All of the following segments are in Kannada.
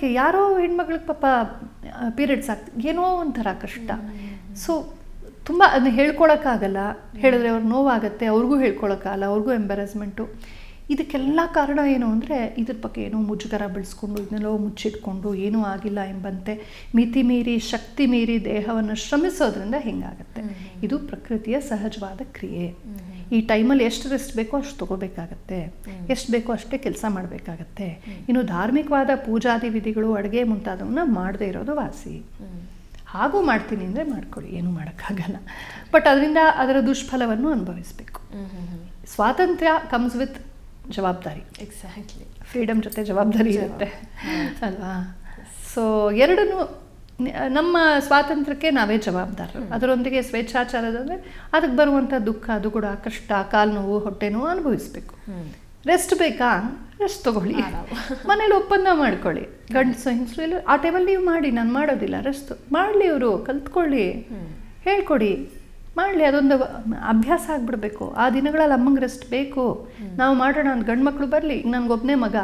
ಯಾಕೆ ಯಾರೋ ಹೆಣ್ಮಕ್ಳಿಗೆ ಪಾಪ ಪೀರಿಯಡ್ಸ್ ಆಗ್ತದೆ, ಏನೋ ಒಂಥರ ಕಷ್ಟ. ಸೊ ತುಂಬ ಅದನ್ನ ಹೇಳ್ಕೊಳಕ್ಕಾಗಲ್ಲ, ಹೇಳಿದ್ರೆ ಅವ್ರಿಗೆ ನೋವಾಗುತ್ತೆ, ಅವ್ರಿಗೂ ಹೇಳ್ಕೊಳಕ್ಕಾಗಲ್ಲ, ಅವ್ರಿಗೂ ಎಂಬಾರಸ್ಮೆಂಟು. ಇದಕ್ಕೆಲ್ಲ ಕಾರಣ ಏನು ಅಂದರೆ ಇದ್ರ ಬಗ್ಗೆ ಏನೋ ಮುಜುಗರ ಬೆಳೆಸ್ಕೊಂಡು ಇದನ್ನೆಲ್ಲೋ ಮುಚ್ಚಿಟ್ಕೊಂಡು ಏನೂ ಆಗಿಲ್ಲ ಎಂಬಂತೆ ಮಿತಿ ಮೀರಿ ಶಕ್ತಿ ಮೀರಿ ದೇಹವನ್ನು ಶ್ರಮಿಸೋದ್ರಿಂದ ಹಿಂಗಾಗತ್ತೆ. ಇದು ಪ್ರಕೃತಿಯ ಸಹಜವಾದ ಕ್ರಿಯೆ. ಈ ಟೈಮಲ್ಲಿ ಎಷ್ಟು ರೆಸ್ಟ್ ಬೇಕೋ ಅಷ್ಟು ತೊಗೋಬೇಕಾಗತ್ತೆ, ಎಷ್ಟು ಬೇಕೋ ಅಷ್ಟೇ ಕೆಲಸ ಮಾಡಬೇಕಾಗತ್ತೆ. ಇನ್ನು ಧಾರ್ಮಿಕವಾದ ಪೂಜಾದಿ ವಿಧಿಗಳು ಅಡುಗೆ ಮುಂತಾದವನ್ನ ಮಾಡದೇ ಇರೋದು ವಾಸಿ. ಹಾಗೂ ಮಾಡ್ತೀನಿ ಅಂದರೆ ಮಾಡ್ಕೊಳ್ಳಿ, ಏನೂ ಮಾಡೋಕ್ಕಾಗಲ್ಲ. ಬಟ್ ಅದರಿಂದ ಅದರ ದುಷ್ಫಲವನ್ನು ಅನುಭವಿಸಬೇಕು. ಸ್ವಾತಂತ್ರ್ಯ ಕಮ್ಸ್ ವಿತ್ ಜವಾಬ್ದಾರಿ. ಎಕ್ಸಾಕ್ಟ್ಲಿ, ಫ್ರೀಡಮ್ ಜೊತೆ ಜವಾಬ್ದಾರಿ ಇರುತ್ತೆ ಅಲ್ವಾ? ಸೊ ಎರಡನ್ನೂ ನಮ್ಮ ಸ್ವಾತಂತ್ರ್ಯಕ್ಕೆ ನಾವೇ ಜವಾಬ್ದಾರರು. ಅದರೊಂದಿಗೆ ಸ್ವೇಚ್ಛಾಚಾರದಂದರೆ ಅದಕ್ಕೆ ಬರುವಂಥ ದುಃಖ, ದುಗುಡ, ಕಷ್ಟ, ಕಾಲು ನೋವು, ಹೊಟ್ಟೆ ನೋವು ಅನುಭವಿಸ್ಬೇಕು. ರೆಸ್ಟ್ ಬೇಕಾ, ರೆಸ್ಟ್ ತೊಗೊಳ್ಳಿ, ಮನೇಲಿ ಒಪ್ಪಂದ ಮಾಡ್ಕೊಳ್ಳಿ. ಗಂಡಸು ಹೆಂಗಸರು ಆ ಟೈಮಲ್ಲಿ ನೀವು ಮಾಡಿ, ನಾನು ಮಾಡೋದಿಲ್ಲ, ರೆಸ್ಟ್ ಮಾಡಲಿ, ಇವರು ಕಲ್ತ್ಕೊಳ್ಳಿ, ಹೇಳ್ಕೊಡಿ, ಮಾಡಲಿ. ಅದೊಂದು ಅಭ್ಯಾಸ ಆಗಿಬಿಡ್ಬೇಕು. ಆ ದಿನಗಳಲ್ಲಿ ಅಮ್ಮಂಗೆ ರೆಸ್ಟ್ ಬೇಕು, ನಾವು ಮಾಡೋಣ ಅಂತ ಗಂಡು ಮಕ್ಕಳು ಬರಲಿ. ಈಗ ನನಗೊಬ್ಬನೇ ಮಗ,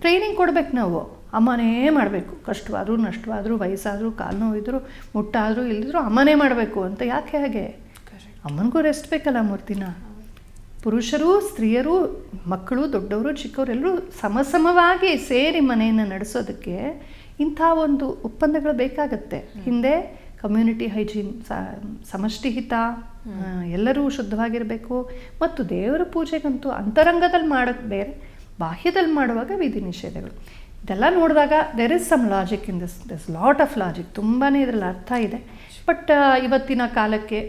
ಟ್ರೈನಿಂಗ್ ಕೊಡ್ಬೇಕು ನಾವು. ಅಮ್ಮನೇ ಮಾಡಬೇಕು, ಕಷ್ಟವಾದರೂ ನಷ್ಟವಾದರೂ ವಯಸ್ಸಾದರೂ ಕಾಲು ನೋವಿದ್ರು ಮುಟ್ಟಾದರೂ ಇಲ್ಲದಿದ್ರು ಅಮ್ಮನೇ ಮಾಡಬೇಕು ಅಂತ. ಯಾಕೆ ಹಾಗೆ? ಅಮ್ಮನಿಗೂ ರೆಸ್ಟ್ ಬೇಕಲ್ಲ ಮೂರ್ತಿನ. ಪುರುಷರು, ಸ್ತ್ರೀಯರು, ಮಕ್ಕಳು, ದೊಡ್ಡವರು, ಚಿಕ್ಕವರು ಎಲ್ಲರೂ ಸಮಸಮವಾಗಿ ಸೇರಿ ಮನೆಯನ್ನು ನಡೆಸೋದಕ್ಕೆ ಇಂಥ ಒಂದು ಒಪ್ಪಂದಗಳು ಬೇಕಾಗತ್ತೆ. ಹಿಂದೆ ಕಮ್ಯುನಿಟಿ ಹೈಜೀನ್, ಸಮಷ್ಟಿ ಹಿತ, ಎಲ್ಲರೂ ಶುದ್ಧವಾಗಿರಬೇಕು. ಮತ್ತು ದೇವರ ಪೂಜೆಗಂತೂ ಅಂತರಂಗದಲ್ಲಿ ಮಾಡೋಕ್ಕೆ ಬೇರೆ, ಬಾಹ್ಯದಲ್ಲಿ ಮಾಡುವಾಗ ವಿಧಿ ನಿಷೇಧಗಳು. ಇದೆಲ್ಲ ನೋಡಿದಾಗ there is some logic in this lot of logic. ತುಂಬಾ ಇದರಲ್ಲಿ ಅರ್ಥ ಇದೆ. ಬಟ್ ಇವತ್ತಿನ ಕಾಲಕ್ಕೆ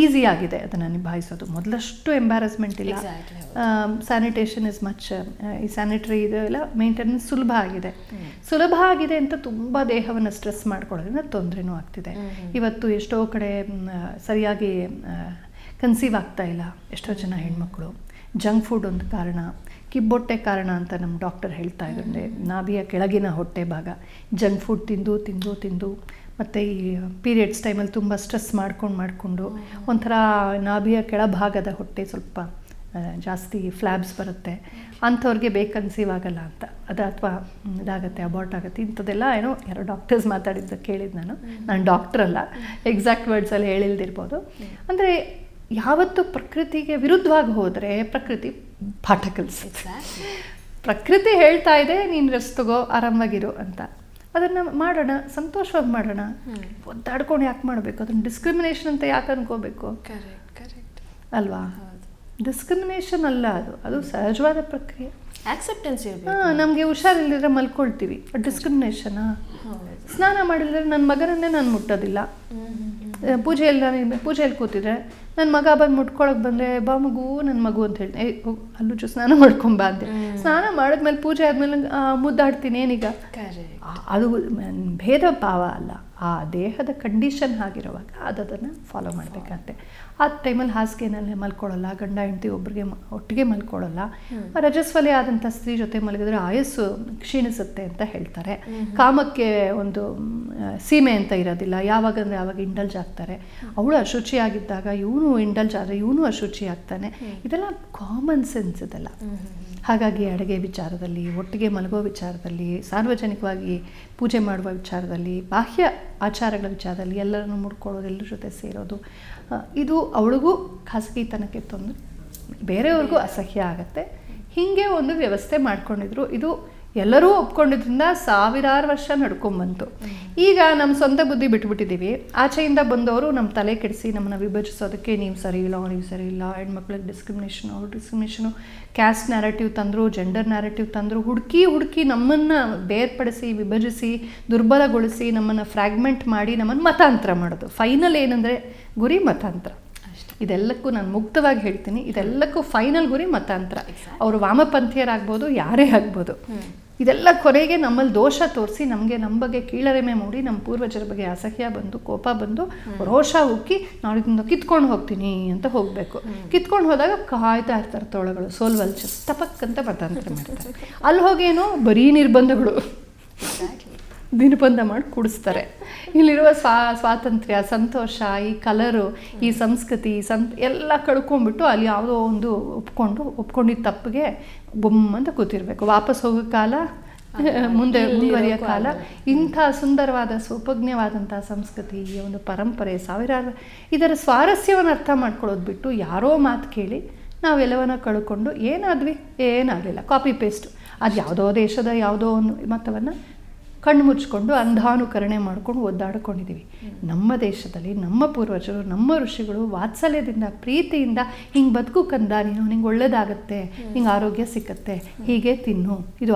ಈಸಿ ಆಗಿದೆ ಅದನ್ನು ನಿಭಾಯಿಸೋದು. ಮೊದಲಷ್ಟು ಎಂಬ್ಯಾರಸ್ಮೆಂಟ್ ಇಲ್ಲ. ಸ್ಯಾನಿಟೇಷನ್ ಇಸ್ ಮಚ್, ಈ ಸ್ಯಾನಿಟರಿ ಇದೆಲ್ಲ ಮೇಂಟೆನೆನ್ಸ್ ಸುಲಭ ಆಗಿದೆ ಅಂತ ತುಂಬ ದೇಹವನ್ನು ಸ್ಟ್ರೆಸ್ ಮಾಡ್ಕೊಳ್ಳೋದ್ರಿಂದ ತೊಂದರೆನೂ ಆಗ್ತಿದೆ. ಇವತ್ತು ಎಷ್ಟೋ ಕಡೆ ಸರಿಯಾಗಿ ಕನ್ಸೀವ್ ಆಗ್ತಾ ಇಲ್ಲ ಎಷ್ಟೋ ಜನ ಹೆಣ್ಮಕ್ಳು. ಜಂಕ್ ಫುಡ್ ಒಂದು ಕಾರಣ, ಕಿಬ್ಬೊಟ್ಟೆ ಕಾರಣ ಅಂತ ನಮ್ಮ ಡಾಕ್ಟರ್ ಹೇಳ್ತಾ ಇದ್ದಾರೆ. ನಾಭಿಯ ಕೆಳಗಿನ ಹೊಟ್ಟೆ ಭಾಗ ಜಂಕ್ ಫುಡ್ ತಿಂದು ಮತ್ತು ಈ ಪೀರಿಯಡ್ಸ್ ಟೈಮಲ್ಲಿ ತುಂಬ ಸ್ಟ್ರೆಸ್ ಮಾಡಿಕೊಂಡು ಒಂಥರ ನಾಭಿಯ ಕೆಳಭಾಗದ ಹೊಟ್ಟೆ ಸ್ವಲ್ಪ ಜಾಸ್ತಿ ಫ್ಲ್ಯಾಬ್ಸ್ ಬರುತ್ತೆ. ಅಂಥವ್ರಿಗೆ ಕನ್ಸೀವ್ ಆಗಲ್ಲ ಅಂತ ಅದು, ಅಥವಾ ಇದಾಗುತ್ತೆ, ಅಬಾರ್ಟ್ ಆಗುತ್ತೆ, ಇಂಥದ್ದೆಲ್ಲ ಏನೋ ಯಾರೋ ಡಾಕ್ಟರ್ಸ್ ಮಾತಾಡಿದ್ದು ಕೇಳಿದ್ದು. ನಾನು ಡಾಕ್ಟರ್ ಅಲ್ಲ, ಎಕ್ಸಾಕ್ಟ್ ವರ್ಡ್ಸಲ್ಲಿ ಹೇಳಿಲ್ದಿರ್ಬೋದು. ಅಂದರೆ ಯಾವತ್ತು ಪ್ರಕೃತಿಗೆ ವಿರುದ್ಧವಾಗಿ ಹೋದರೆ ಪ್ರಕೃತಿ ಪಾಠ ಕಲಿಸುತ್ತೆ. ಪ್ರಕೃತಿ ಹೇಳ್ತಾ ಇದೆ ನೀನು ರೆಸ್ಟ್ ತಗೋ, ಆರಾಮಾಗಿರು ಅಂತ. ಅದನ್ನು ಮಾಡೋಣ, ಸಂತೋಷವಾಗಿ ಮಾಡೋಣ. ಒದ್ದಾಡ್ಕೊಂಡು ಯಾಕೆ ಮಾಡಬೇಕು? ಅದನ್ನು ಡಿಸ್ಕ್ರಿಮಿನೇಷನ್ ಅಂತ ಯಾಕೆ ಅನ್ಕೋಬೇಕು? ಕರೆಕ್ಟ್ ಅಲ್ವಾ? ಡಿಸ್ಕ್ರಿಮಿನೇಷನ್ ಅಲ್ಲ ಅದು, ಅದು ಸಹಜವಾದ ಪ್ರಕ್ರಿಯೆ. ಆಕ್ಸೆಪ್ಟೆನ್ಸ್ ಇರಬೇಕು. ನಮಗೆ ಹುಷಾರಿಲ್ಲದ್ರೆ ಮಲ್ಕೊಳ್ತೀವಿ, ಡಿಸ್ಕ್ರಿಮಿನೇಷನಾ? ಸ್ನಾನ ಮಾಡಿದ್ರೆ ನನ್ನ ಮಗನನ್ನೇ ನಾನು ಮುಟ್ಟೋದಿಲ್ಲ. ಪೂಜೆಯಲ್ಲಿ ಕೂತಿದ್ರೆ ನನ್ನ ಮಗ ಬಂದು ಮುಟ್ಕೊಳಕ್ಕೆ ಬಂದರೆ ಬಾ ಮಗು, ನನ್ನ ಮಗು ಅಂತ ಹೇಳಿ ಅಲ್ಲೂ ಸ್ನಾನ ಮಾಡ್ಕೊಂಬಾ ಅಂತೆ. ಸ್ನಾನ ಮಾಡಿದ್ಮೇಲೆ ಪೂಜೆ ಆದಮೇಲೆ ಮುದ್ದಾಡ್ತೀನಿ ಏನೀಗ? ಅದು ಭೇದ ಭಾವ ಅಲ್ಲ, ಆ ದೇಹದ ಕಂಡೀಷನ್ ಆಗಿರುವಾಗ ಅದನ್ನು ಫಾಲೋ ಮಾಡಬೇಕಂತೆ. ಆ ಟೈಮಲ್ಲಿ ಹಾಸಿಗೆನಲ್ಲೇ ಮಲ್ಕೊಳ್ಳಲ್ಲ, ಗಂಡ ಹೆಂಡತಿ ಒಟ್ಟಿಗೆ ಮಲ್ಕೊಳ್ಳಲ್ಲ. ರಜಸ್ವಲಿ ಆದಂಥ ಸ್ತ್ರೀ ಜೊತೆ ಮಲಗಿದ್ರೆ ಆಯಸ್ಸು ಕ್ಷೀಣಿಸುತ್ತೆ ಅಂತ ಹೇಳ್ತಾರೆ. ಕಾಮಕ್ಕೆ ಒಂದು ಸೀಮೆ ಅಂತ ಇರೋದಿಲ್ಲ, ಯಾವಾಗಂದರೆ ಆವಾಗ ಇಂಡಲ್ಜ್ ಆಗ್ತಾರೆ. ಅವಳು ಅಶುಚಿಯಾಗಿದ್ದಾಗ ಇವನು ಇಂಡಲ್ಜ್ ಆದರೆ ಇವನು ಅಶುಚಿ ಆಗ್ತಾನೆ. ಇದೆಲ್ಲ ಕಾಮನ್ ಸೆನ್ಸ್ ಇದೆಲ್ಲ. ಹಾಗಾಗಿ ಅಡುಗೆ ವಿಚಾರದಲ್ಲಿ, ಒಟ್ಟಿಗೆ ಮಲಗೋ ವಿಚಾರದಲ್ಲಿ, ಸಾರ್ವಜನಿಕವಾಗಿ ಪೂಜೆ ಮಾಡುವ ವಿಚಾರದಲ್ಲಿ, ಬಾಹ್ಯ ಆಚಾರಗಳ ವಿಚಾರದಲ್ಲಿ ಎಲ್ಲರನ್ನು ಮುಡ್ಕೊಳ್ಳೋದು, ಎಲ್ಲರ ಜೊತೆ ಸೇರೋದು, ಇದು ಅವಳಿಗೂ ಖಾಸಗಿತನಕ್ಕೆ ತೊಂದರೆ, ಬೇರೆಯವ್ರಿಗೂ ಅಸಹ್ಯ ಆಗುತ್ತೆ. ಹೀಗೆ ಒಂದು ವ್ಯವಸ್ಥೆ ಮಾಡ್ಕೊಂಡಿದ್ರು. ಇದು ಎಲ್ಲರೂ ಒಪ್ಕೊಂಡಿದ್ರಿಂದ ಸಾವಿರಾರು ವರ್ಷ ನಡ್ಕೊಂಬಂತು. ಈಗ ನಮ್ಮ ಸ್ವಂತ ಬುದ್ಧಿ ಬಿಟ್ಬಿಟ್ಟಿದ್ದೀವಿ. ಆಚೆಯಿಂದ ಬಂದವರು ನಮ್ಮ ತಲೆ ಕೆಡಿಸಿ ನಮ್ಮನ್ನು ವಿಭಜಿಸೋದಕ್ಕೆ ನೀವು ಸರಿ ಇಲ್ಲ, ನೀವು ಸರಿ ಇಲ್ಲ, ಹೆಣ್ಮಕ್ಳಿಗೆ ಡಿಸ್ಕ್ರಿಮಿನೇಷನು, ಅವ್ರು ಡಿಸ್ಕ್ರಿಮಿನೇಷನು, ಕ್ಯಾಸ್ಟ್ ನ್ಯಾರೇಟಿವ್ ತಂದರು, ಜೆಂಡರ್ ನ್ಯಾರೇಟಿವ್ ತಂದರು, ಹುಡುಕಿ ನಮ್ಮನ್ನು ಬೇರ್ಪಡಿಸಿ, ವಿಭಜಿಸಿ, ದುರ್ಬಲಗೊಳಿಸಿ, ನಮ್ಮನ್ನು ಫ್ರ್ಯಾಗ್ಮೆಂಟ್ ಮಾಡಿ ನಮ್ಮನ್ನು ಮತಾಂತರ ಮಾಡೋದು. ಫೈನಲ್ ಏನಂದರೆ ಗುರಿ ಮತಾಂತರ. ಇದೆಲ್ಲಕ್ಕೂ ನಾನು ಮುಕ್ತವಾಗಿ ಹೇಳ್ತೀನಿ, ಇದೆಲ್ಲಕ್ಕೂ ಫೈನಲ್ ಗುರಿ ಮತಾಂತರ. ಅವರು ವಾಮಪಂಥೀಯರಾಗ್ಬೋದು, ಯಾರೇ ಆಗ್ಬೋದು. ಇದೆಲ್ಲ ಕೊನೆಗೆ ನಮ್ಮಲ್ಲಿ ದೋಷ ತೋರಿಸಿ ನಮಗೆ ನಮ್ಮ ಬಗ್ಗೆ ಕೀಳರಿಮೆ ಮೂಡಿ, ನಮ್ಮ ಪೂರ್ವಜರ ಬಗ್ಗೆ ಅಸಹ್ಯ ಬಂದು, ಕೋಪ ಬಂದು, ರೋಷ ಉಕ್ಕಿ ನಾವು ಇದನ್ನು ಕಿತ್ಕೊಂಡು ಹೋಗ್ತೀನಿ ಅಂತ ಹೋಗಬೇಕು. ಕಿತ್ಕೊಂಡು ಹೋದಾಗ ಕಾಯ್ತಾ ಇರ್ತಾರೆ ತೋಳಗಳು, ಸೋಲ್ವಲ್ಚಸ್, ಟಪಕ್ ಅಂತ ಮತಾಂತರ ಮಾಡ್ತಾರೆ. ಅಲ್ಲಿ ಹೋಗೇನೋ ಬರೀ ನಿರ್ಬಂಧಗಳು, ದಿನಬಂಧ ಮಾಡಿ ಕೂಡಿಸ್ತಾರೆ. ಇಲ್ಲಿರುವ ಸ್ವಾತಂತ್ರ್ಯ, ಸಂತೋಷ, ಈ ಕಲರು, ಈ ಸಂಸ್ಕೃತಿ, ಎಲ್ಲ ಕಳ್ಕೊಂಡ್ಬಿಟ್ಟು ಅಲ್ಲಿ ಯಾವುದೋ ಒಂದು ಒಪ್ಕೊಂಡಿದ್ದ ತಪ್ಪಿಗೆ ಬೊಮ್ಮ ಅಂತ ಕೂತಿರ್ಬೇಕು. ವಾಪಸ್ ಹೋಗೋ ಕಾಲ ಮುಂದೆ ಮುಂದುವರಿಯೋ ಕಾಲ. ಇಂಥ ಸುಂದರವಾದ ಸುಪಜ್ಞವಾದಂಥ ಸಂಸ್ಕೃತಿ, ಈ ಒಂದು ಪರಂಪರೆ, ಸಾವಿರಾರು ಇದರ ಸ್ವಾರಸ್ಯವನ್ನು ಅರ್ಥ ಮಾಡ್ಕೊಳ್ಳೋದು ಬಿಟ್ಟು ಯಾರೋ ಮಾತು ಕೇಳಿ ನಾವೆಲ್ಲವನ್ನ ಕಳ್ಕೊಂಡು ಏನಾಗಲಿಲ್ಲ, ಕಾಪಿ ಪೇಸ್ಟ್. ಅದು ಯಾವುದೋ ದೇಶದ ಯಾವುದೋ ಒಂದು ಮತವನ್ನು ಕಣ್ಣು ಮುಚ್ಕೊಂಡು ಅಂಧಾನುಕರಣೆ ಮಾಡ್ಕೊಂಡು ಒದ್ದಾಡ್ಕೊಂಡಿದ್ದೀವಿ. ನಮ್ಮ ದೇಶದಲ್ಲಿ ನಮ್ಮ ಪೂರ್ವಜರು, ನಮ್ಮ ಋಷಿಗಳು ವಾತ್ಸಲ್ಯದಿಂದ, ಪ್ರೀತಿಯಿಂದ ಹಿಂಗೆ ಬದುಕು ಕಂದ, ನೀನು ನಿಂಗೆ ಒಳ್ಳೇದಾಗತ್ತೆ, ಹಿಂಗೆ ಆರೋಗ್ಯ ಸಿಕ್ಕತ್ತೆ, ಹೀಗೆ ತಿನ್ನು, ಇದು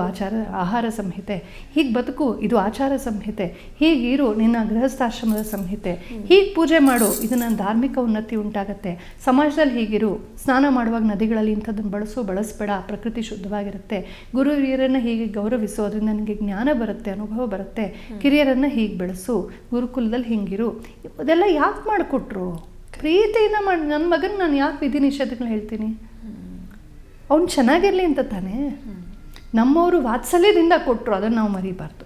ಆಹಾರ ಸಂಹಿತೆ, ಹೀಗೆ ಬದುಕು, ಇದು ಆಚಾರ ಸಂಹಿತೆ, ಹೀಗಿರು, ನಿನ್ನ ಗೃಹಸ್ಥಾಶ್ರಮದ ಸಂಹಿತೆ, ಹೀಗೆ ಪೂಜೆ ಮಾಡು, ಇದು ನನ್ನ ಧಾರ್ಮಿಕ ಉನ್ನತಿ ಉಂಟಾಗತ್ತೆ, ಸಮಾಜದಲ್ಲಿ ಹೀಗಿರು, ಸ್ನಾನ ಮಾಡುವಾಗ ನದಿಗಳಲ್ಲಿ ಇಂಥದ್ದನ್ನು ಬಳಸಬೇಡ, ಪ್ರಕೃತಿ ಶುದ್ಧವಾಗಿರುತ್ತೆ, ಗುರು ಹಿರಿಯರನ್ನು ಹೀಗೆ ಗೌರವಿಸು, ಅದರಿಂದ ನನಗೆ ಜ್ಞಾನ ಬರುತ್ತೆ, ಅನುಭವ ಬರುತ್ತೆ, ಕಿರಿಯರನ್ನು ಹೀಗೆ ಬೆಳೆಸು, ಗುರುಕುಲದಲ್ಲಿ ಹಿಂಗಿರು. ಅದೆಲ್ಲ ಯಾಕೆ ಮಾಡಿಕೊಟ್ರು? ಪ್ರೀತಿಯಿಂದ ಮಾಡಿ. ನನ್ನ ಮಗನ ನಾನು ಯಾಕೆ ವಿಧಿ ನಿಷೇಧಗಳು ಹೇಳ್ತೀನಿ? ಅವ್ನು ಚೆನ್ನಾಗಿರಲಿ ಅಂತ ತಾನೇ. ನಮ್ಮವರು ವಾತ್ಸಲ್ಯದಿಂದ ಕೊಟ್ಟರು, ಅದನ್ನು ನಾವು ಮರಿಬಾರ್ದು.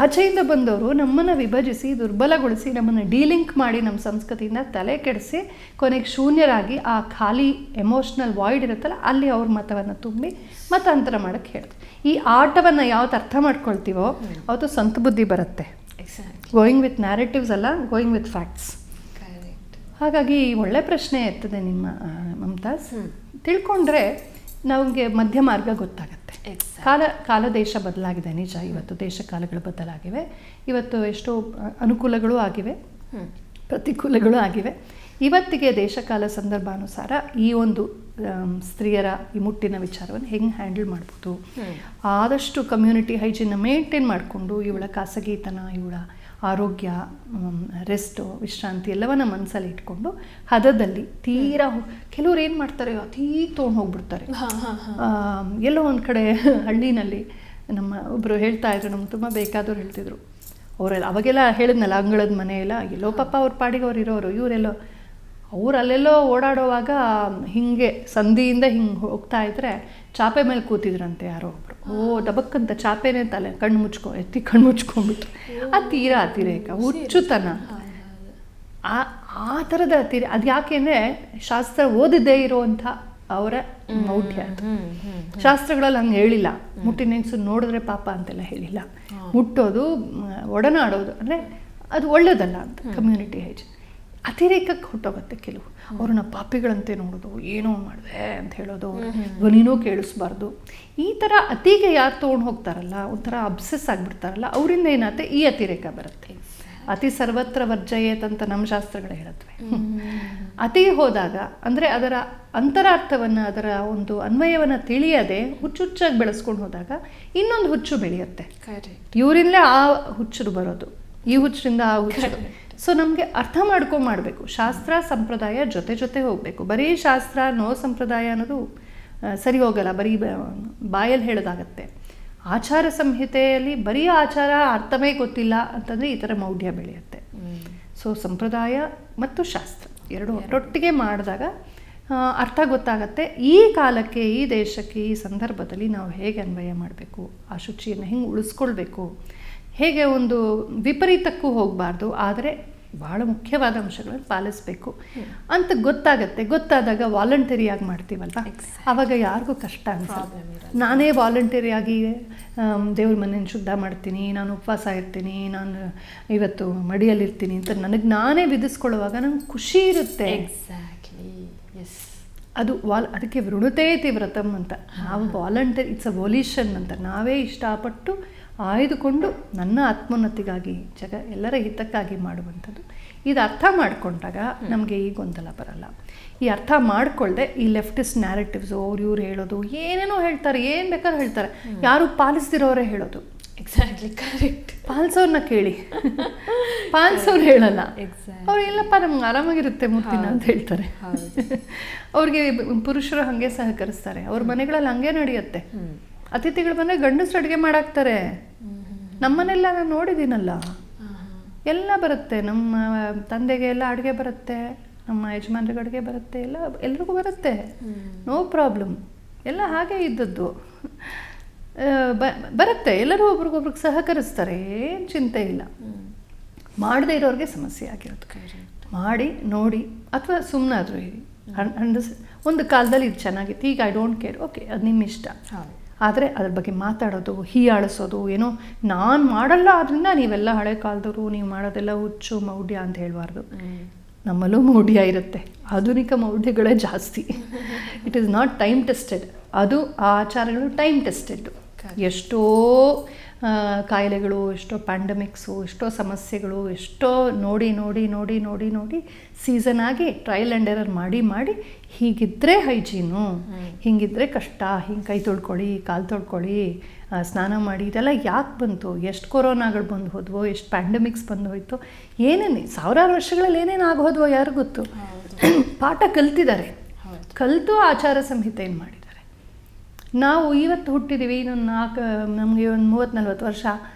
ಆಚೆಯಿಂದ ಬಂದವರು ನಮ್ಮನ್ನು ವಿಭಜಿಸಿ, ದುರ್ಬಲಗೊಳಿಸಿ, ನಮ್ಮನ್ನು ಡೀಲಿಂಕ್ ಮಾಡಿ, ನಮ್ಮ ಸಂಸ್ಕೃತಿಯಿಂದ ತಲೆ ಕೆಡಿಸಿ, ಕೊನೆಗೆ ಶೂನ್ಯರಾಗಿ ಆ ಖಾಲಿ ಎಮೋಷ್ನಲ್ ವಾಯ್ಡ್ ಇರುತ್ತಲ್ಲ, ಅಲ್ಲಿ ಅವ್ರ ಮತವನ್ನು ತುಂಬಿ ಮತಾಂತರ ಮಾಡೋಕ್ಕೆ ಹೇಳಿದ್ರು. ಈ ಆಟವನ್ನು ಯಾವತ್ತು ಅರ್ಥ ಮಾಡ್ಕೊಳ್ತೀವೋ ಅವತ್ತು ಸ್ವಂತ ಬುದ್ಧಿ ಬರುತ್ತೆ. ಗೋಯಿಂಗ್ ವಿತ್ ನ್ಯಾರೇಟಿವ್ಸ್ ಅಲ್ಲ, ಗೋಯಿಂಗ್ ವಿತ್ ಫ್ಯಾಕ್ಟ್ಸ್. ಹಾಗಾಗಿ ಒಳ್ಳೆ ಪ್ರಶ್ನೆ ಎತ್ತದೆ ನಿಮ್ಮ ಮಮತಾಜ್. ತಿಳ್ಕೊಂಡ್ರೆ ನಮಗೆ ಮಧ್ಯ ಮಾರ್ಗ ಗೊತ್ತಾಗುತ್ತೆ. ಕಾಲ ದೇಶ ಬದಲಾಗಿದೆ, ನಿಜ. ಇವತ್ತು ದೇಶ ಕಾಲಗಳು ಬದಲಾಗಿವೆ. ಇವತ್ತು ಎಷ್ಟೋ ಅನುಕೂಲಗಳು ಆಗಿವೆ, ಪ್ರತಿಕೂಲಗಳು ಆಗಿವೆ. ಇವತ್ತಿಗೆ ದೇಶಕಾಲ ಸಂದರ್ಭಾನುಸಾರ ಈ ಒಂದು ಸ್ತ್ರೀಯರ ಈ ಮುಟ್ಟಿನ ವಿಚಾರವನ್ನು ಹೆಂಗೆ ಹ್ಯಾಂಡಲ್ ಮಾಡ್ಬೋದು, ಆದಷ್ಟು ಕಮ್ಯುನಿಟಿ ಹೈಜೀನ್ನ ಮೇಂಟೈನ್ ಮಾಡಿಕೊಂಡು ಇವಳ ಖಾಸಗಿತನ, ಇವಳ ಆರೋಗ್ಯ, ರೆಸ್ಟು, ವಿಶ್ರಾಂತಿ ಎಲ್ಲವನ್ನ ಮನಸ್ಸಲ್ಲಿ ಇಟ್ಕೊಂಡು ಹದದಲ್ಲಿ ತೀರಾ ಕೆಲವ್ರು ಏನು ಮಾಡ್ತಾರೆ, ಅತೀ ತೊಗೊಂಡು ಹೋಗ್ಬಿಡ್ತಾರೆ. ಎಲ್ಲೋ ಒಂದು ಕಡೆ ಹಳ್ಳಿನಲ್ಲಿ ನಮ್ಮ ಒಬ್ಬರು ಹೇಳ್ತಾ ಇದ್ರು, ನಮ್ಗೆ ತುಂಬ ಬೇಕಾದವ್ರು ಹೇಳ್ತಿದ್ರು. ಅವರೆಲ್ಲ ಅವಾಗೆಲ್ಲ ಹೇಳಿದ್ನಲ್ಲ, ಅಂಗಳದ ಮನೆ ಎಲ್ಲ ಎಲ್ಲೋ ಪಾಪ ಅವ್ರ ಪಾಡಿಗೆ ಅವ್ರು ಇರೋರು, ಇವರೆಲ್ಲೋ ಅವ್ರು ಅಲ್ಲೆಲ್ಲೋ ಓಡಾಡೋವಾಗ ಹಿಂಗೆ ಸಂಧಿಯಿಂದ ಹಿಂಗೆ ಹೋಗ್ತಾ ಇದ್ರೆ ಚಾಪೆ ಮೇಲೆ ಕೂತಿದ್ರಂತೆ ಯಾರೋ ಒಬ್ರು. ದಬಕ್ಕಂತ ಚಾಪೆನೇ ತಲೆ ಕಣ್ಣು ಮುಚ್ಕೊಂಡ್ಬಿಟ್ರು. ಆ ತೀರಾ ಅತಿರೇಕ, ಹುಚ್ಚುತನ, ಆ ಥರದ ಅದು ಯಾಕೆಂದರೆ ಶಾಸ್ತ್ರ ಓದಿದ್ದೇ ಇರೋವಂಥ ಅವರ ಮೌಢ್ಯ. ಅದು ಶಾಸ್ತ್ರಗಳಲ್ಲಿ ಹಂಗೆ ಹೇಳಿಲ್ಲ. ಮುಟ್ಟಿನ ಹೆಂಗಸು ನೋಡಿದ್ರೆ ಪಾಪ ಅಂತೆಲ್ಲ ಹೇಳಿಲ್ಲ. ಮುಟ್ಟೋದು, ಒಡನಾಡೋದು ಅಂದರೆ ಅದು ಒಳ್ಳೇದಲ್ಲ ಅಂತ ಕಮ್ಯುನಿಟಿ ಹೈಜೀನ್. ಅತಿರೇಕಕ್ಕೆ ಹೊಟ್ಟೋಗುತ್ತೆ ಕೆಲವು. ಅವ್ರನ್ನ ಪಾಪಿಗಳಂತೆ ನೋಡೋದು, ಏನೋ ಮಾಡಿದೆ ಅಂತ ಹೇಳೋದು, ಧ್ವನಿನೂ ಕೇಳಿಸ್ಬಾರ್ದು. ಈ ಥರ ಅತಿಗೆ ಯಾರು ತೊಗೊಂಡು ಹೋಗ್ತಾರಲ್ಲ, ಒಂಥರ ಅಬ್ಸೆಸ್ ಆಗಿಬಿಡ್ತಾರಲ್ಲ, ಅವರಿಂದ ಏನಾಗುತ್ತೆ, ಈ ಅತಿರೇಕ ಬರುತ್ತೆ. ಅತಿ ಸರ್ವತ್ರ ವರ್ಜಯೇತ್ ಅಂತ ನಮ್ಮ ಶಾಸ್ತ್ರಗಳೇ ಹೇಳುತ್ತವೆ. ಅತಿ ಹೋದಾಗ ಅಂದರೆ ಅದರ ಅಂತರಾರ್ಥವನ್ನು, ಅದರ ಒಂದು ಅನ್ವಯವನ್ನು ತಿಳಿಯದೆ ಹುಚ್ಚುಚ್ಚಾಗಿ ಬೆಳೆಸ್ಕೊಂಡು ಹೋದಾಗ ಇನ್ನೊಂದು ಹುಚ್ಚು ಬೆಳೆಯುತ್ತೆ. ಇವರಿಂದಲೇ ಆ ಹುಚ್ಚು ಬರೋದು, ಈ ಹುಚ್ಚರಿಂದ ಆ ಹುಚ್ಚು. ಸೊ ನಮಗೆ ಅರ್ಥ ಮಾಡಬೇಕು. ಶಾಸ್ತ್ರ ಸಂಪ್ರದಾಯ ಜೊತೆ ಹೋಗಬೇಕು. ಬರೀ ಶಾಸ್ತ್ರ ನೋ ಸಂಪ್ರದಾಯ ಅನ್ನೋದು ಸರಿ ಹೋಗಲ್ಲ, ಬರೀ ಬಾಯಲ್ಲಿ ಹೇಳೋದಾಗತ್ತೆ. ಆಚಾರ ಸಂಹಿತೆಯಲ್ಲಿ ಬರೀ ಆಚಾರ ಅರ್ಥವೇ ಗೊತ್ತಿಲ್ಲ ಅಂತಂದರೆ ಈ ಥರ ಮೌಢ್ಯ ಬೆಳೆಯುತ್ತೆ. ಸೊ ಸಂಪ್ರದಾಯ ಮತ್ತು ಶಾಸ್ತ್ರ ಎರಡು ಒಟ್ಟೊಟ್ಟಿಗೆ ಮಾಡಿದಾಗ ಅರ್ಥ ಗೊತ್ತಾಗತ್ತೆ. ಈ ಕಾಲಕ್ಕೆ, ಈ ದೇಶಕ್ಕೆ, ಈ ಸಂದರ್ಭದಲ್ಲಿ ನಾವು ಹೇಗೆ ಅನ್ವಯ ಮಾಡಬೇಕು, ಆ ಶುಚಿಯನ್ನು ಹೆಂಗೆ ಉಳಿಸ್ಕೊಳ್ಬೇಕು, ಹೇಗೆ ಒಂದು ವಿಪರೀತಕ್ಕೂ ಹೋಗಬಾರ್ದು, ಆದರೆ ಭಾಳ ಮುಖ್ಯವಾದ ಅಂಶಗಳನ್ನು ಪಾಲಿಸಬೇಕು ಅಂತ ಗೊತ್ತಾಗತ್ತೆ. ಗೊತ್ತಾದಾಗ ವಾಲಂಟರಿಯಾಗಿ ಮಾಡ್ತೀವಲ್ವ, ಆವಾಗ ಯಾರಿಗೂ ಕಷ್ಟ ಅನ್ಸಲ್ಲ. ನಾನೇ ವಾಲಂಟರಿಯಾಗಿ ದೇವ್ರ ಮನೇನ ಶುದ್ಧ ಮಾಡ್ತೀನಿ, ನಾನು ಉಪವಾಸ ಇರ್ತೀನಿ, ನಾನು ಇವತ್ತು ಮಡಿಯಲ್ಲಿರ್ತೀನಿ ಅಂತ ನನಗೆ ನಾನೇ ವಿಧಿಸ್ಕೊಳ್ಳುವಾಗ ನಂಗೆ ಖುಷಿ ಇರುತ್ತೆ. ಅದು ಅದಕ್ಕೆ ವೃಣುತೇತಿ ವ್ರತಂ ಅಂತ. ನಾವು ವಾಲಂಟರಿ, ಇಟ್ಸ್ ಅ ವೊಲ್ಯೂಷನ್ ಅಂತ. ನಾವೇ ಇಷ್ಟಪಟ್ಟು ಆಯ್ದುಕೊಂಡು ನನ್ನ ಆತ್ಮೋನ್ನತಿಗಾಗಿ, ಎಲ್ಲರ ಹಿತಕ್ಕಾಗಿ ಮಾಡುವಂಥದ್ದು. ಇದು ಅರ್ಥ ಮಾಡಿಕೊಂಡಾಗ ನಮಗೆ ಈ ಗೊಂದಲ ಬರಲ್ಲ. ಈ ಅರ್ಥ ಮಾಡಿಕೊಳ್ಳದೆ ಈ ಲೆಫ್ಟಿಸ್ಟ್ ನ್ಯಾರೇಟಿವ್ಸು, ಇವ್ರು ಹೇಳೋದು ಏನೇನೋ ಹೇಳ್ತಾರೆ, ಏನು ಬೇಕಾದ್ರೂ ಹೇಳ್ತಾರೆ, ಯಾರು ಪಾಲಿಸ್ದಿರೋರೇ ಹೇಳೋದು. Exactly correct. ಪಾಲಿಸೋರ್ನ ಕೇಳಿ, ಪಾಲಿಸೋರು ಹೇಳಲ್ಲ. ಅವ್ರು ಎಲ್ಲಪ್ಪ ನಮ್ಗೆ ಆರಾಮಾಗಿರುತ್ತೆ ಮುತ್ತಿನ ಅಂತ ಹೇಳ್ತಾರೆ. ಅವ್ರಿಗೆ ಪುರುಷರು ಹಾಗೆ ಸಹಕರಿಸ್ತಾರೆ, ಅವ್ರ ಮನೆಗಳಲ್ಲಿ ಹಂಗೆ ನಡೆಯುತ್ತೆ. ಅತಿಥಿಗಳು ಬಂದರೆ ಗಂಡಸರು ಅಡುಗೆ ಮಾಡಾಕ್ತಾರೆ. ನಮ್ಮನೆಲ್ಲ ನಾನು ನೋಡಿದ್ದೀನಲ್ಲ, ಎಲ್ಲ ಬರುತ್ತೆ. ನಮ್ಮ ತಂದೆಗೆ ಎಲ್ಲ ಅಡುಗೆ ಬರುತ್ತೆ, ನಮ್ಮ ಯಜಮಾನ್ರಿಗೆ ಅಡುಗೆ ಬರುತ್ತೆ, ಎಲ್ರಿಗೂ ಬರುತ್ತೆ, ನೋ ಪ್ರಾಬ್ಲಮ್. ಎಲ್ಲ ಹಾಗೆ ಇದ್ದದ್ದು ಬರುತ್ತೆ. ಎಲ್ಲರೂ ಒಬ್ರಿಗೊಬ್ರಿಗೆ ಸಹಕರಿಸ್ತಾರೆ, ಏನು ಚಿಂತೆ ಇಲ್ಲ. ಮಾಡದೇ ಇರೋರಿಗೆ ಸಮಸ್ಯೆ ಆಗಿರೋದು. ಮಾಡಿ ನೋಡಿ, ಅಥವಾ ಸುಮ್ಮನಾದರೂ ಇರಿ. ಒಂದು ಕಾಲದಲ್ಲಿ ಇದು ಚೆನ್ನಾಗಿತ್ತು, ಈಗ ಐ ಡೋಂಟ್ ಕೇರ್, ಓಕೆ ಅದು ನಿಮ್ಮ ಇಷ್ಟ. ಆದರೆ ಅದ್ರ ಬಗ್ಗೆ ಮಾತಾಡೋದು, ಹೀಯಾಳಿಸೋದು, ಏನೋ ನಾನು ಮಾಡಲ್ಲ ಆದ್ದರಿಂದ ನೀವೆಲ್ಲ ಹಳೆ ಕಾಲದವರು, ನೀವು ಮಾಡೋದೆಲ್ಲ ಹುಚ್ಚು ಮೌಢ್ಯ ಅಂತ ಹೇಳಬಾರ್ದು. ನಮ್ಮಲ್ಲೂ ಮೌಢ್ಯ ಇರುತ್ತೆ, ಆಧುನಿಕ ಮೌಢ್ಯಗಳೇ ಜಾಸ್ತಿ. It is not time tested. ಅದು ಆ ಆಚಾರಗಳು ಟೈಮ್ ಟೆಸ್ಟೆಡ್. ಎಷ್ಟೋ ಕಾಯಿಲೆಗಳು, ಎಷ್ಟೋ ಪ್ಯಾಂಡಮಿಕ್ಸು, ಎಷ್ಟೋ ಸಮಸ್ಯೆಗಳು, ಎಷ್ಟೋ ನೋಡಿ ನೋಡಿ ನೋಡಿ ನೋಡಿ ನೋಡಿ ಸೀಸನ್ ಆಗಿ ಟ್ರಯಲ್ ಆ್ಯಂಡ್ ಎರರ್ ಮಾಡಿ ಮಾಡಿ ಹೀಗಿದ್ದರೆ ಹೈಜೀನು, ಹೀಗಿದ್ದರೆ ಕಷ್ಟ, ಹಿಂಗೆ ಕೈ ತೊಳ್ಕೊಳ್ಳಿ, ಕಾಲು ತೊಳ್ಕೊಳ್ಳಿ, ಸ್ನಾನ ಮಾಡಿ, ಇದೆಲ್ಲ ಯಾಕೆ ಬಂತು, ಎಷ್ಟು ಕೊರೋನಾಗಳು ಬಂದು ಹೋದ್ವೋ, ಎಷ್ಟು ಪ್ಯಾಂಡಮಿಕ್ಸ್ ಬಂದು ಹೋಯ್ತು, ಏನೇನು ಸಾವಿರಾರು ವರ್ಷಗಳಲ್ಲಿ ಏನೇನು ಆಗೋದ್ವೋ ಯಾರು ಗೊತ್ತು. ಪಾಠ ಕಲ್ತಿದ್ದಾರೆ, ಕಲಿತು ಆಚಾರ ಸಂಹಿತೆಯನ್ನು ಮಾಡಿದ್ದಾರೆ. ನಾವು ಇವತ್ತು ಹುಟ್ಟಿದ್ದೀವಿ, ಇನ್ನೊಂದು ನಮಗೆ ಒಂದು 30-40 ವರ್ಷ,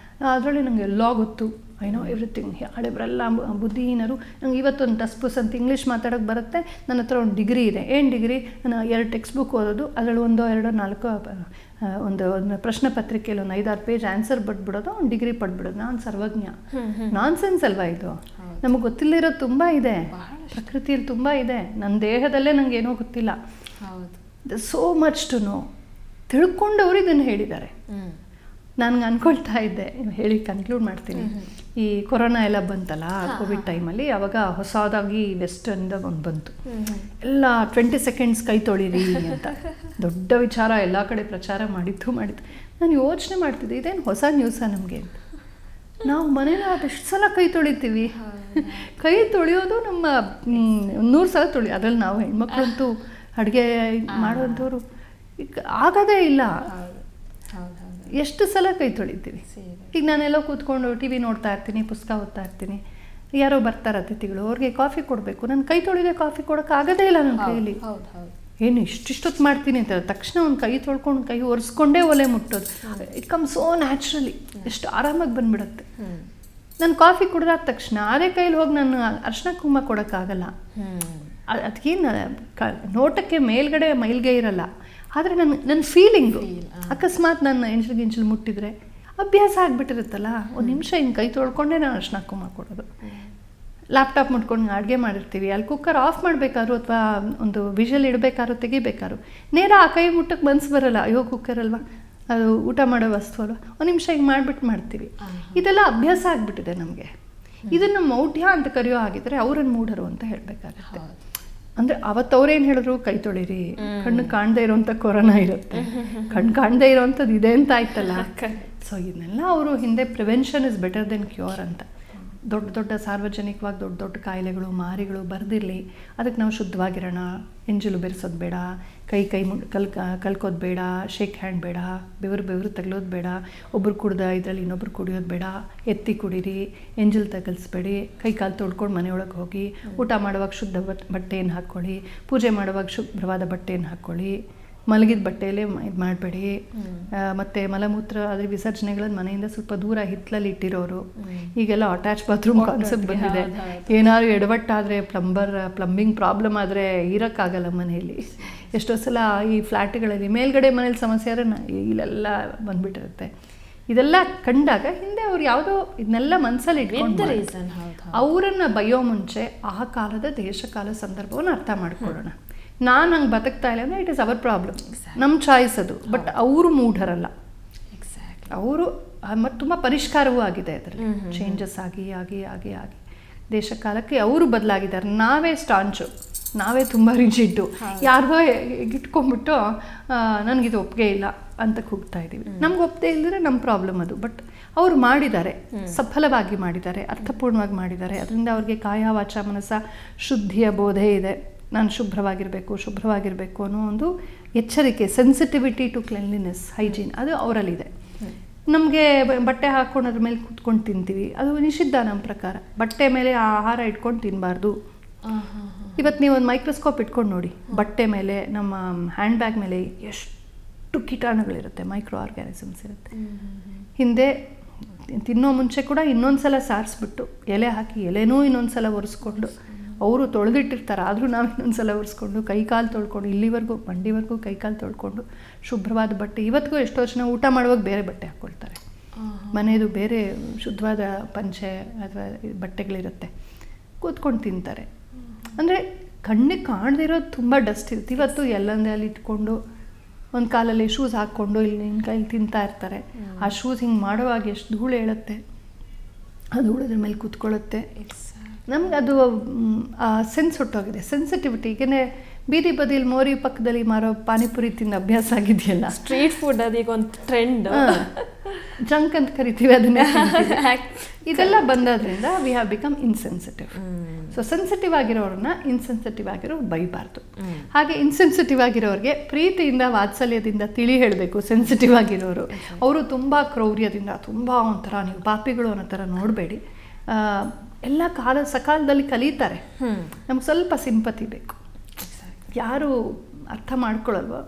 ಅದರಲ್ಲಿ ನನಗೆ ಎಲ್ಲ ಗೊತ್ತು, ಐ ನೋ ಎವ್ರಿಥಿಂಗ್. ಹಳೆಬರೆಲ್ಲ ಬುದ್ಧಿಹೀನರು. ನಂಗೆ ಇವತ್ತೊಂದು ಟಸ್ಪುಸ್ ಅಂತ ಇಂಗ್ಲೀಷ್ ಮಾತಾಡೋಕ್ಕೆ ಬರುತ್ತೆ, ನನ್ನ ಹತ್ರ ಒಂದು ಡಿಗ್ರಿ ಇದೆ. ಏನು ಡಿಗ್ರಿ? ನಾನು 2 ಟೆಕ್ಸ್ಟ್ ಬುಕ್ ಓದೋದು, ಅದರಲ್ಲಿ 1, 2, 4 ಒಂದು ಪ್ರಶ್ನೆ ಪತ್ರಿಕೆಯಲ್ಲಿ ಒಂದು 5-6 ಪೇಜ್ ಆನ್ಸರ್ ಬಟ್ಬಿಡೋದು, ಒಂದು ಡಿಗ್ರಿ ಪಡ್ಬಿಡೋದು. ನಾನು ಸರ್ವಜ್ಞ. ನಾನ್ಸೆನ್ಸ್ ಅಲ್ವಾ ಇದು? ನಮಗೆ ಗೊತ್ತಿಲ್ಲದಿರೋದು ತುಂಬ ಇದೆ, ಪ್ರಕೃತಿಯಲ್ಲಿ ತುಂಬ ಇದೆ. ನನ್ನ ದೇಹದಲ್ಲೇ ನನಗೆ ಏನೋ ಗೊತ್ತಿಲ್ಲ. So much to know. ತಿಳ್ಕೊಂಡವರು ಇದನ್ನು ಹೇಳಿದ್ದಾರೆ. ನನಗೆ ಅಂದ್ಕೊಳ್ತಾ ಇದ್ದೆ, ಹೇಳಿ ಕನ್ಕ್ಲೂಡ್ ಮಾಡ್ತೀನಿ. ಈ ಕೊರೋನಾ ಎಲ್ಲ ಬಂತಲ್ಲ, ಕೋವಿಡ್ ಟೈಮಲ್ಲಿ, ಆವಾಗ ಹೊಸದಾಗಿ ವೆಸ್ಟರ್ನ್ದ ಒಂದು ಬಂತು, ಎಲ್ಲ 20 ಸೆಕೆಂಡ್ಸ್ ಕೈ ತೊಳಿರಿ ಅಂತ ದೊಡ್ಡ ವಿಚಾರ ಎಲ್ಲ ಕಡೆ ಪ್ರಚಾರ ಮಾಡಿದ್ದು. ನಾನು ಯೋಚನೆ ಮಾಡ್ತಿದ್ದೆ, ಇದೇನು ಹೊಸ ನ್ಯೂಸ ನಮಗೆ? ನಾವು ಮನೇಲಿ ಅದೆಷ್ಟು ಸಲ ಕೈ ತೊಳಿತೀವಿ? ಕೈ ತೊಳೆಯೋದು ನಮ್ಮ 100 ಸಲ ತೊಳಿ. ಅದರಲ್ಲಿ ನಾವು ಹೆಣ್ಮಕ್ಳಂತೂ ಅಡುಗೆ ಮಾಡೋಂಥವ್ರು ಆಗೋದೇ ಇಲ್ಲ. ಎಷ್ಟು ಸಲ ಕೈ ತೊಳಿತೀವಿ? ಈಗ ನಾನೆಲ್ಲೋ ಕೂತ್ಕೊಂಡು ಟಿ ವಿ ನೋಡ್ತಾ ಇರ್ತೀನಿ, ಪುಸ್ತಕ ಓದ್ತಾ ಇರ್ತೀನಿ, ಯಾರೋ ಬರ್ತಾರೆ ಅತಿಥಿಗಳು, ಅವ್ರಿಗೆ ಕಾಫಿ ಕೊಡಬೇಕು, ನಾನು ಕೈ ತೊಳಿದೆ ಕಾಫಿ ಕೊಡೋಕ್ಕಾಗೋದೇ ಇಲ್ಲ ನನ್ನ ಕೈಯಲ್ಲಿ. ಏನು ಇಷ್ಟಿಷ್ಟೊತ್ತು ಮಾಡ್ತೀನಿ ಅಂತ ತಕ್ಷಣ ಒಂದು ಕೈ ತೊಳ್ಕೊಂಡು ಕೈ ಒರೆಸ್ಕೊಂಡೇ ಒಲೆ ಮುಟ್ಟೋದು. ಇಟ್ ಕಮ್ ಸೋ ನ್ಯಾಚುರಲಿ, ಎಷ್ಟು ಆರಾಮಾಗಿ ಬಂದ್ಬಿಡುತ್ತೆ. ನಾನು ಕಾಫಿ ಕುಡ್ದಾದ ತಕ್ಷಣ ಅದೇ ಕೈಲಿ ಹೋಗಿ ನಾನು ಅರ್ಶಿನ ಕುಂಕುಮ ಕೊಡೋಕ್ಕಾಗಲ್ಲ. ಅದಕ್ಕೇನು ನೋಟಕ್ಕೆ ಮೇಲ್ಗಡೆ ಮೈಲ್ಗೆ ಇರಲ್ಲ, ಆದರೆ ನನ್ನ ಫೀಲಿಂಗು, ಅಕಸ್ಮಾತ್ ನನ್ನ ಎಂಜಲು ಮುಟ್ಟಿದರೆ ಅಭ್ಯಾಸ ಆಗಿಬಿಟ್ಟಿರುತ್ತಲ್ಲ, ಒಂದು ನಿಮಿಷ ಹಿಂಗೆ ಕೈ ತೊಳ್ಕೊಂಡೇ ನಾನು ಅರ್ಶಿನ ಕುಂಕುಮ ಕೊಡೋದು. ಲ್ಯಾಪ್ಟಾಪ್ ಮುಟ್ಕೊಂಡು ಅಡುಗೆ ಮಾಡಿರ್ತೀವಿ, ಅಲ್ಲಿ ಕುಕ್ಕರ್ ಆಫ್ ಮಾಡಬೇಕಾದ್ರು ಅಥವಾ ಒಂದು ವಿಷಲ್ ಇಡಬೇಕಾದ್ರು ತೆಗಿಬೇಕಾದ್ರು ನೇರ ಆ ಕೈ ಮುಟ್ಟಕ್ಕೆ ಮನ್ಸು ಬರಲ್ಲ. ಅಯ್ಯೋ ಕುಕ್ಕರ್ ಅಲ್ವಾ, ಅದು ಊಟ ಮಾಡೋ ವಸ್ತು ಅಲ್ವಾ, ಒಂದು ನಿಮಿಷ ಹಿಂಗೆ ಮಾಡಿಬಿಟ್ಟು ಮಾಡ್ತೀವಿ. ಇದೆಲ್ಲ ಅಭ್ಯಾಸ ಆಗಿಬಿಟ್ಟಿದೆ ನಮಗೆ. ಇದನ್ನು ಮೌಢ್ಯ ಅಂತ ಕರೆಯೋ ಹಾಗಿದ್ರೆ ಅವರನ್ನು ಮೂಢರು ಅಂತ ಹೇಳಬೇಕಾಗುತ್ತೆ. ಅಂದರೆ ಅವತ್ತು ಅವ್ರೇನು ಹೇಳಿದ್ರು, ಕೈ ತೊಳಿರಿ, ಕಣ್ಣು ಕಾಣದೇ ಇರೋವಂಥ ಕೊರೋನಾ ಇರುತ್ತೆ, ಕಣ್ಣು ಕಾಣದೇ ಇರೋವಂಥದ್ದು ಇದೆ ಅಂತ ಆಯ್ತಲ್ಲ. ಸೊ ಇದನ್ನೆಲ್ಲ ಅವರು ಹಿಂದೆ prevention is better then cure ಅಂತ, ದೊಡ್ಡ ದೊಡ್ಡ ಸಾರ್ವಜನಿಕವಾಗಿ ದೊಡ್ಡ ದೊಡ್ಡ ಕಾಯಿಲೆಗಳು ಮಾರಿಗಳು ಬರೆದಿರಲಿ, ಅದಕ್ಕೆ ನಾವು ಶುದ್ಧವಾಗಿರೋಣ, ಎಂಜಲು ಬೆರೆಸೋದು ಬೇಡ, ಕೈ ಕಲ್ಕೋದು ಬೇಡ, ಶೇಕ್ ಹ್ಯಾಂಡ್ ಬೇಡ, ಬೆವರು ತಗಲೋದು ಬೇಡ, ಒಬ್ರು ಕುಡ್ದ ಇದರಲ್ಲಿ ಇನ್ನೊಬ್ರು ಕುಡಿಯೋದು ಬೇಡ, ಎತ್ತಿ ಕುಡೀರಿ, ಎಂಜಲು ತಗಲಿಸ್ಬೇಡಿ, ಕೈ ಕಾಲು ತೊಳ್ಕೊಂಡು ಮನೆಯೊಳಗೆ ಹೋಗಿ, ಊಟ ಮಾಡುವಾಗ ಶುದ್ಧ ಬಟ್ಟೆಯನ್ನು ಹಾಕ್ಕೊಳ್ಳಿ, ಪೂಜೆ ಮಾಡುವಾಗ ಶುಭ್ರವಾದ ಬಟ್ಟೆಯನ್ನು ಹಾಕ್ಕೊಳ್ಳಿ, ಮಲಗಿದ ಬಟ್ಟೆಯಲ್ಲೇ ಇದು ಮಾಡಬೇಡಿ. ಮತ್ತು ಮಲಮೂತ್ರ ಅದ್ರ ವಿಸರ್ಜನೆಗಳನ್ನು ಮನೆಯಿಂದ ಸ್ವಲ್ಪ ದೂರ ಹಿತ್ತಲಲ್ಲಿ ಇಟ್ಟಿರೋರು. ಈಗೆಲ್ಲ ಅಟ್ಯಾಚ್ ಬಾತ್ರೂಮ್ ಕಾನ್ಸೆಪ್ಟ್ ಬಂದಿದೆ. ಏನಾದ್ರು ಎಡವಟ್ಟಾದರೆ ಪ್ಲಂಬಿಂಗ್ ಪ್ರಾಬ್ಲಮ್ ಆದರೆ ಇರೋಕ್ಕಾಗಲ್ಲ ಮನೆಯಲ್ಲಿ. ಎಷ್ಟೋ ಸಲ ಈ ಫ್ಲ್ಯಾಟ್ಗಳಲ್ಲಿ ಮೇಲ್ಗಡೆ ಮನೇಲಿ ಸಮಸ್ಯೆ ಆದರೆ ಇಲ್ಲೆಲ್ಲ ಬಂದುಬಿಟ್ಟಿರುತ್ತೆ. ಇದೆಲ್ಲ ಕಂಡಾಗ ಹಿಂದೆ ಅವ್ರು ಯಾವುದೋ ಇದನ್ನೆಲ್ಲ ಮನಸ್ಸಲ್ಲಿ ಇಟ್ಕೊಂಡು ಅವರನ್ನು ಬಯ್ಯೋ ಮುಂಚೆ ಆ ಕಾಲದ ದೇಶ ಕಾಲ ಸಂದರ್ಭವನ್ನು ಅರ್ಥ ಮಾಡ್ಕೊಳ್ಳೋಣ. ನಾನು ಹಂಗೆ ಬದುಕ್ತಾ ಇಲ್ಲ ಅಂದರೆ ಇಟ್ ಈಸ್ ಅವರ್ ಪ್ರಾಬ್ಲಮ್, ನಮ್ಮ ಚಾಯ್ಸ್ ಅದು. ಬಟ್ ಅವರು ಮೂಢರಲ್ಲ, ಅವರು ಮತ್ತು ತುಂಬ ಪರಿಷ್ಕಾರವೂ ಆಗಿದೆ ಅದರಲ್ಲಿ. ಚೇಂಜಸ್ ಆಗಿ ಆಗಿ ಆಗಿ ಆಗಿ ದೇಶ ಕಾಲಕ್ಕೆ ಅವರು ಬದಲಾಗಿದ್ದಾರೆ. ನಾವೇ ಸ್ಟಾಂಚು, ನಾವೇ ತುಂಬ ರಿಜಿಡ್ಡು, ಯಾರಿಗೋ ಇಟ್ಕೊಂಡ್ಬಿಟ್ಟು ನನಗಿದು ಒಪ್ಪಿಗೆ ಇಲ್ಲ ಅಂತ ಕೂಗ್ತಾ ಇದ್ದೀವಿ. ನಮ್ಗೆ ಒಪ್ಪದೆ ಇಲ್ಲದ್ರೆ ನಮ್ಮ ಪ್ರಾಬ್ಲಮ್ ಅದು. ಬಟ್ ಅವರು ಮಾಡಿದ್ದಾರೆ, ಸಫಲವಾಗಿ ಮಾಡಿದ್ದಾರೆ, ಅರ್ಥಪೂರ್ಣವಾಗಿ ಮಾಡಿದ್ದಾರೆ. ಅದರಿಂದ ಅವ್ರಿಗೆ ಕಾಯ ವಾಚ ಮನಸ್ಸ ಶುದ್ಧಿಯ ಬೋಧೆ ಇದೆ. ನಾನು ಶುಭ್ರವಾಗಿರಬೇಕು ಅನ್ನೋ ಒಂದು ಎಚ್ಚರಿಕೆ, ಸೆನ್ಸಿಟಿವಿಟಿ ಟು ಕ್ಲೆನ್ಲಿನೆಸ್, ಹೈಜೀನ್, ಅದು ಅವರಲ್ಲಿದೆ. ನಮಗೆ ಬಟ್ಟೆ ಹಾಕ್ಕೊಂಡೋದ್ರ ಮೇಲೆ ಕೂತ್ಕೊಂಡು ತಿಂತೀವಿ, ಅದು ನಿಷಿದ್ಧ ನಮ್ಮ ಪ್ರಕಾರ. ಬಟ್ಟೆ ಮೇಲೆ ಆಹಾರ ಇಟ್ಕೊಂಡು ತಿನ್ನಬಾರ್ದು. ಇವತ್ತು ನೀವು ಒಂದು ಮೈಕ್ರೋಸ್ಕೋಪ್ ಇಟ್ಕೊಂಡು ನೋಡಿ, ಬಟ್ಟೆ ಮೇಲೆ, ನಮ್ಮ ಹ್ಯಾಂಡ್ ಬ್ಯಾಗ್ ಮೇಲೆ ಎಷ್ಟು ಕೀಟಾಣುಗಳಿರುತ್ತೆ, ಮೈಕ್ರೋ ಆರ್ಗ್ಯಾನಿಸಮ್ಸ್ ಇರುತ್ತೆ. ಹಿಂದೆ ತಿನ್ನೋ ಮುಂಚೆ ಕೂಡ ಇನ್ನೊಂದು ಸಲ ಸಾರಿಸ್ಬಿಟ್ಟು ಎಲೆ ಹಾಕಿ ಎಲೆನೂ ಇನ್ನೊಂದು ಸಲ ಒರೆಸ್ಕೊಂಡು ಅವರು ತೊಳೆದಿಟ್ಟಿರ್ತಾರೆ, ಆದರೂ ನಾವು ಇನ್ನೊಂದು ಸಲ ಒರೆಸ್ಕೊಂಡು ಕೈಕಾಲು ತೊಳ್ಕೊಂಡು ಇಲ್ಲಿವರೆಗೂ ಮಂಡಿವರೆಗೂ ಕೈಕಾಲು ತೊಳ್ಕೊಂಡು ಶುಭ್ರವಾದ ಬಟ್ಟೆ. ಇವತ್ತಿಗೂ ಎಷ್ಟೋ ಜನ ಊಟ ಮಾಡುವಾಗ ಬೇರೆ ಬಟ್ಟೆ ಹಾಕ್ಕೊಳ್ತಾರೆ, ಮನೆಯದು ಬೇರೆ ಶುದ್ಧವಾದ ಪಂಚೆ ಅಥವಾ ಬಟ್ಟೆಗಳಿರುತ್ತೆ, ಕೂತ್ಕೊಂಡು ತಿಂತಾರೆ. ಅಂದರೆ ಕಣ್ಣಿಗೆ ಕಾಣದಿರೋದು ತುಂಬ ಡಸ್ಟ್ ಇರುತ್ತೆ. ಇವತ್ತು ಎಲ್ಲಂದೇ ಅಲ್ಲಿ ಇಟ್ಕೊಂಡು ಒಂದು ಕಾಲಲ್ಲಿ ಶೂಸ್ ಹಾಕ್ಕೊಂಡು ಇಲ್ಲಿ ನಿನ್ನ ಕೈಲಿ ತಿಂತಾ ಇರ್ತಾರೆ. ಆ ಶೂಸ್ ಹಿಂಗೆ ಮಾಡುವಾಗ ಎಷ್ಟು ಧೂಳು ಹೇಳುತ್ತೆ, ಆ ಧೂಳದ್ರ ಮೇಲೆ ಕೂತ್ಕೊಳ್ಳುತ್ತೆ. ನಮ್ಗೆ ಅದು ಸೆನ್ಸ್ ಹೊಟ್ಟೋಗಿದೆ, ಸೆನ್ಸಿಟಿವಿಟಿ. ಏಕೆಂದರೆ ಬೀದಿ ಬದಿಯಲ್ಲಿ ಮೋರಿ ಪಕ್ಕದಲ್ಲಿ ಮಾರೋ ಪಾನಿಪುರಿ ತಿಂದು ಅಭ್ಯಾಸ ಆಗಿದೆಯಲ್ಲ, ಸ್ಟ್ರೀಟ್ ಫುಡ್ ಅದೀಗ ಒಂದು ಟ್ರೆಂಡ್, ಜಂಕ್ ಅಂತ ಕರಿತೀವಿ ಅದನ್ನೇ. ಇದೆಲ್ಲ ಬಂದಾದ್ರಿಂದ we have become insensitive. So sensitive ಆಗಿರೋರನ್ನ ಇನ್ಸೆನ್ಸಿಟಿವ್ ಆಗಿರೋರು ಬೈಬಾರ್ದು. ಹಾಗೆ ಇನ್ಸೆನ್ಸಿಟಿವ್ ಆಗಿರೋರಿಗೆ ಪ್ರೀತಿಯಿಂದ ವಾತ್ಸಲ್ಯದಿಂದ ತಿಳಿ ಹೇಳಬೇಕು. ಸೆನ್ಸಿಟಿವ್ ಆಗಿರೋರು ಅವರು ತುಂಬ ಕ್ರೌರ್ಯದಿಂದ ತುಂಬ ಒಂಥರ ನೀವು ಪಾಪಿಗಳು ಅನ್ನೋ ಥರ ನೋಡಬೇಡಿ. ಎಲ್ಲ ಸಕಾಲದಲ್ಲಿ ಕಲಿತಾರೆ. ನಮ್ಗೆ ಸ್ವಲ್ಪ ಸಿಂಪತಿ ಬೇಕು. ಯಾರು ಅರ್ಥ ಮಾಡ್ಕೊಳ್ಳಲ್ವೋ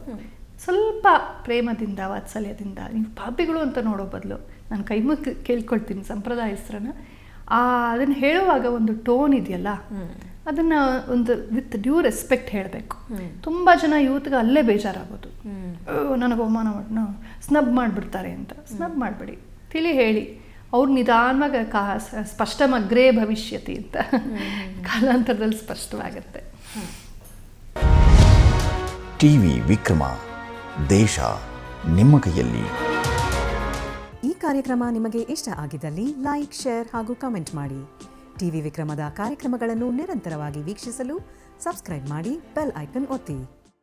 ಸ್ವಲ್ಪ ಪ್ರೇಮದಿಂದ ವಾತ್ಸಲ್ಯದಿಂದ ನೀವು ಪಾಪಿಗಳು ಅಂತ ನೋಡೋ ಬದಲು ನಾನು ಕೈ ಮುಗಿ ಕೇಳ್ಕೊಳ್ತೀನಿ ಸಂಪ್ರದಾಯಸ್ಥರನ್ನ, ಅದನ್ನು ಹೇಳುವಾಗ ಒಂದು ಟೋನ್ ಇದೆಯಲ್ಲ ಅದನ್ನು ಒಂದು ವಿತ್ ಡ್ಯೂ ರೆಸ್ಪೆಕ್ಟ್ ಹೇಳಬೇಕು. ತುಂಬ ಜನ ಯೂತ್ಗೆ ಅಲ್ಲೇ ಬೇಜಾರಾಗೋದು, ನನಗೆ ಅವಮಾನ ಮಾಡಿ ಸ್ನಬ್ ಮಾಡಿಬಿಡ್ತಾರೆ ಅಂತ. ಸ್ನಬ್ ಮಾಡಬೇಡಿ, ತಿಳಿ ಹೇಳಿ. ಅವ್ರು ನಿಧಾನವಾಗಿ ಸ್ಪಷ್ಟಮಗ್ರೇ ಭವಿಷ್ಯತಿ ಅಂತ ಕಾಲಾಂತರದಲ್ಲಿ ಸ್ಪಷ್ಟವಾಗುತ್ತೆ. ಟಿವಿ ವಿಕ್ರಮ, ದೇಶ ನಿಮ್ಮ ಕೈಯಲ್ಲಿ. ಈ ಕಾರ್ಯಕ್ರಮ ನಿಮಗೆ ಇಷ್ಟ ಆಗಿದ್ದಲ್ಲಿ ಲೈಕ್, ಶೇರ್ ಹಾಗೂ ಕಮೆಂಟ್ ಮಾಡಿ. ಟಿವಿ ವಿಕ್ರಮದ ಕಾರ್ಯಕ್ರಮಗಳನ್ನು ನಿರಂತರವಾಗಿ ವೀಕ್ಷಿಸಲು ಸಬ್ಸ್ಕ್ರೈಬ್ ಮಾಡಿ, ಬೆಲ್ ಐಕನ್ ಒತ್ತಿ.